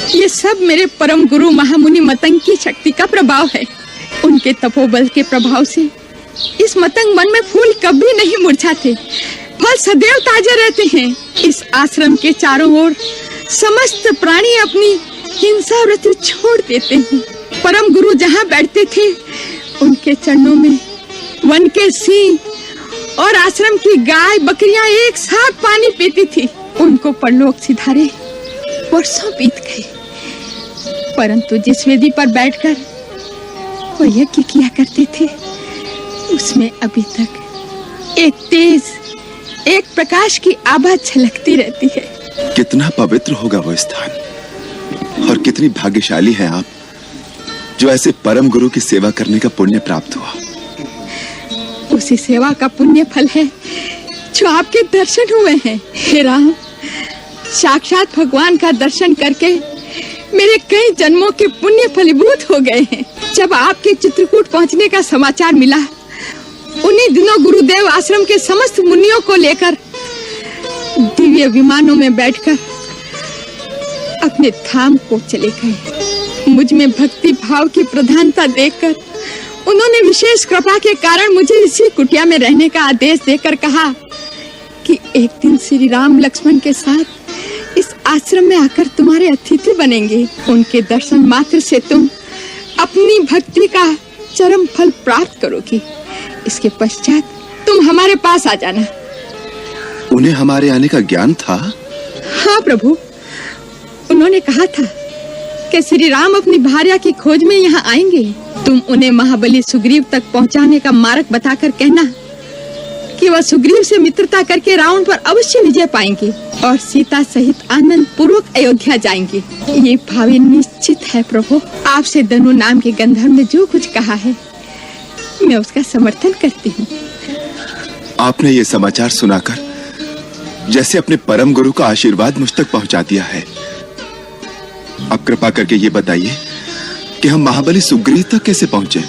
ये सब मेरे परम गुरु महामुनि मतंग की शक्ति का प्रभाव है। उनके तपोबल के प्रभाव से इस मतंग मन में फूल कभी नहीं मुरझाते, फल सदैव ताजे रहते हैं। इस आश्रम के चारों ओर समस्त प्राणी अपनी हिंसा वृत्ति छोड़ देते हैं। परम गुरु जहाँ बैठते थे उनके चरणों में वन के सिंह और आश्रम की गाय बकरियां एक साथ पानी पीती थी। उनको परलोक सिधारे वर्षों बीत गए, परंतु जिस वेदी पर बैठकर वो यज्ञ किया करते थे उसमें अभी तक एक तेज, एक प्रकाश की आभा झलकती रहती है। कितना पवित्र होगा वो स्थान, और कितनी भाग्यशाली हैं आप जो ऐसे परम गुरु की सेवा करने का पुण्य प्राप्त हुआ। उसी सेवा का पुण्य फल है जो आपके दर्शन हुए हैं। हे राम, साक्षात भगवान का दर्शन करके मेरे कई जन्मों के पुण्य फलीभूत हो गए हैं। जब आपके चित्रकूट पहुंचने का समाचार मिला, उन्हीं दिनों गुरुदेव आश्रम के समस्त मुनियों को लेकर दिव्य विमानों में बैठकर अपने धाम को चले गए। मुझ में भक्ति भाव की प्रधानता देखकर उन्होंने विशेष कृपा के कारण मुझे इसी कुटिया में रहने का आदेश देकर कहा कि एक दिन श्री राम लक्ष्मण के साथ इस आश्रम में आकर तुम्हारे अतिथि बनेंगे। उनके दर्शन मात्र से तुम अपनी भक्ति का चरम फल प्राप्त करोगी। इसके पश्चात तुम हमारे पास आ जाना। उन्हें हमारे आने का ज्ञान था? हाँ प्रभु, उन्होंने कहा था कि श्री राम अपनी भार्या की खोज में यहाँ आएंगे। तुम उन्हें महाबली सुग्रीव तक पहुँचाने का मार्ग बताकर कहना कि वह सुग्रीव से मित्रता करके रावण पर अवश्य विजय पाएंगे और सीता सहित आनंद पूर्वक अयोध्या जाएंगे। ये भावी निश्चित है प्रभु। आपसे धनु नाम के गंधर्व ने जो कुछ कहा है मैं उसका समर्थन करती हूँ। आपने ये समाचार सुनाकर जैसे अपने परम गुरु का आशीर्वाद मुझ तक पहुंचा दिया है। अब कृपा करके ये बताइए कि हम महाबली सुग्रीव तक कैसे पहुंचे?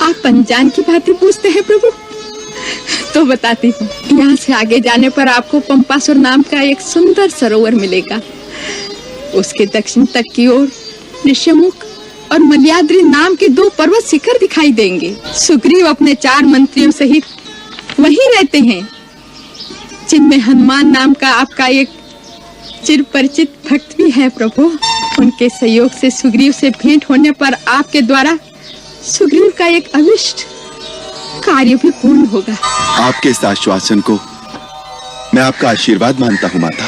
आप अनजान की बातें पूछते हैं प्रभु, तो बताती हूँ। यहाँ से आगे जाने पर आपको पंपासुर नाम का एक सुंदर सरोवर मिलेगा। उसके दक्षिण तक की ओर ऋष्यमुख और मल्याद्रि नाम के 2 पर्वत शिखर दिखाई देंगे। सुग्रीव अपने 4 मंत्रियों सहित वहीं रहते हैं, जिनमें हनुमान नाम का आपका एक चिर परिचित भक्त भी है प्रभु। उनके सहयोग से सुग्रीव से भेंट होने पर आपके द्वारा सुग्रीव का एक अभिष्ट कार्य भी पूर्ण होगा। आपके इस आश्वासन को मैं आपका आशीर्वाद मानता हूँ माता।